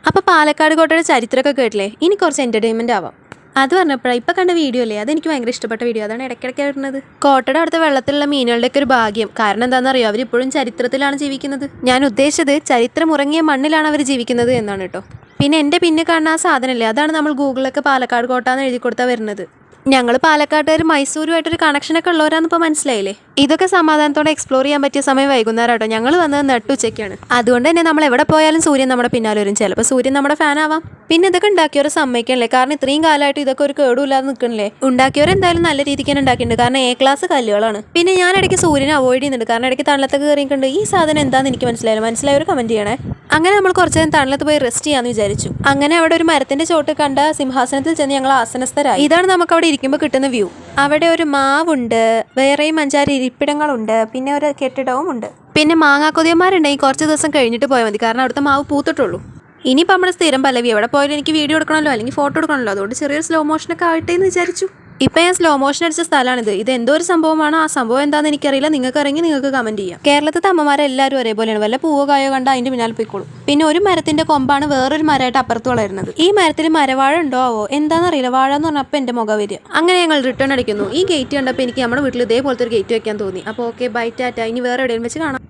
അപ്പോൾ പാലക്കാട് കോട്ടയുടെ ചരിത്രമൊക്കെ കേട്ടില്ലേ, ഇനി കുറച്ച് എൻ്റർടൈൻമെൻ്റ് ആവാം. അത് പറഞ്ഞപ്പോഴാണ് ഇപ്പം കണ്ട വീഡിയോ അല്ലേ, അതെനിക്ക് ഭയങ്കര ഇഷ്ടപ്പെട്ട വീഡിയോ. അതാണ് ഇടയ്ക്കിടയ്ക്ക് വരുന്നത്. കോട്ടയുടെ അടുത്ത വെള്ളത്തിലുള്ള മീനുകളുടെയൊക്കെ ഒരു ഭാഗ്യം. കാരണം എന്താണെന്നറിയോ, അവരിപ്പോഴും ചരിത്രത്തിലാണ് ജീവിക്കുന്നത്. ഞാൻ ഉദ്ദേശിച്ചത് ചരിത്രം ഉറങ്ങിയ മണ്ണിലാണ് അവർ ജീവിക്കുന്നത് എന്നാണ് കേട്ടോ. പിന്നെ എൻ്റെ പിന്നെ കാണുന്ന ആ സാധനമല്ലേ, അതാണ് നമ്മൾ ഗൂഗിളിലൊക്കെ പാലക്കാട് കോട്ട എന്ന് എഴുതി കൊടുത്താൽ വരുന്നത്. ഞങ്ങൾ പാലക്കാട്ടുകാർ മൈസൂരുമായിട്ടൊരു കണക്ഷനൊക്കെ ഉള്ളവരാണെന്ന് ഇപ്പോൾ മനസ്സിലായില്ലേ. ഇതൊക്കെ സമാധാനത്തോടെ എക്സ്പ്ലോർ ചെയ്യാൻ പറ്റിയ സമയം വൈകുന്നേരം കേട്ടോ. ഞങ്ങൾ വന്നത് നട്ടുച്ചയ്ക്കാണ്. അതുകൊണ്ട് തന്നെ നമ്മൾ എവിടെ പോയാലും സൂര്യൻ നമ്മുടെ പിന്നാലെ വരും. ചിലപ്പോൾ സൂര്യൻ നമ്മുടെ ഫാനാവാം. പിന്നെ ഇതൊക്കെ ഉണ്ടാക്കിയവരെ സമ്മതിക്കണല്ലേ, കാരണം ഇത്രയും കാലമായിട്ട് ഇതൊക്കെ ഒരു കേടുമില്ലാതെ നിൽക്കണല്ലേ. ഉണ്ടാക്കിയവരെന്തായാലും നല്ല രീതിക്ക് തന്നെ ഉണ്ടാക്കിയിട്ടുണ്ട്, കാരണം A ക്ലാസ് കല്ലുകളാണ്. പിന്നെ ഞാൻ ഇടയ്ക്ക് സൂര്യനെ അവോയ്ഡ് ചെയ്യുന്നുണ്ട്, കാരണം ഇടയ്ക്ക് തണലത്തൊക്കെ കയറിയിട്ടുണ്ട്. ഈ സാധനം എന്താണെന്ന് എനിക്ക് മനസ്സിലായവർ കമൻറ്റ് ചെയ്യണേ. അങ്ങനെ നമ്മൾ കുറച്ച് നേരം തണലത്ത് പോയി റെസ്റ്റ് ചെയ്യാമെന്ന് വിചാരിച്ചു. അങ്ങനെ അവിടെ ഒരു മരത്തിന്റെ ചോട്ട് കണ്ട സിംഹാസനത്തിൽ ചെന്ന് ഞങ്ങൾ ആസനസ്ഥരായി. ഇതാണ് നമുക്ക് അവിടെ ഇരിക്കുമ്പോൾ കിട്ടുന്ന വ്യൂ. അവിടെ ഒരു മാവുണ്ട്, വേറെയും 5-6 ഇരിപ്പിടങ്ങളുണ്ട്, പിന്നെ ഒരു കെട്ടിടവും ഉണ്ട്. പിന്നെ മാങ്ങാക്കൊതിയന്മാരുണ്ടെങ്കിൽ കുറച്ച് ദിവസം കഴിഞ്ഞിട്ട് പോയാൽ മതി, കാരണം അവിടുത്തെ മാവ് പൂത്തിട്ടുള്ളൂ. ഇനിയിപ്പോൾ നമ്മുടെ സ്ഥിരം പല്ലവി എവിടെ പോയാലും എനിക്ക് വീഡിയോ എടുക്കണമല്ലോ, അല്ലെങ്കിൽ ഫോട്ടോ എടുക്കണമല്ലോ. അതുകൊണ്ട് ചെറിയൊരു സ്ലോ മോഷനൊക്കെ ആവട്ടെ എന്ന് വിചാരിച്ചു. ഇപ്പം ഞാൻ സ്ലോ മോഷൻ അടിച്ച സ്ഥലമാണിത്. ഇത് എന്തോ ഒരു സംഭവമാണ്. ആ സംഭവം എന്താണെന്ന് എനിക്കറിയില്ല. നിങ്ങൾക്ക് അറിയെങ്കിൽ നിങ്ങൾക്ക് കമൻറ്റ് ചെയ്യാം. കേരളത്തിലെ അമ്മമാരെല്ലാവരും ഒരേപോലെയാണ്. വല്ല പൂവോ കായോ കണ്ട അതിൻ്റെ പിന്നാലെ പോയിക്കോളും. പിന്നെ ഒരു മരത്തിന്റെ കൊമ്പാണ് വേറൊരു മരമായിട്ട് അപ്പുറത്ത് വളരുന്നത്. ഈ മരത്തിൽ മരവാഴ ഉണ്ടോ ആവോ, എന്താണെന്നറിയില്ല. വാഴ എന്ന് പറഞ്ഞപ്പോൾ എൻ്റെ മുഖം വരിക. അങ്ങനെ ഞങ്ങൾ റിട്ടേൺ അടിക്കുന്നു. ഈ ഗേറ്റ് കണ്ടപ്പോൾ എനിക്ക് നമ്മുടെ വീട്ടിൽ ഇതേപോലത്തെ ഒരു ഗേറ്റ് വെക്കാൻ തോന്നി. അപ്പോൾ ഓക്കെ, ബൈ, ടാറ്റ. ഇനി വേറെ എവിടെയും വെച്ച് കാണാം.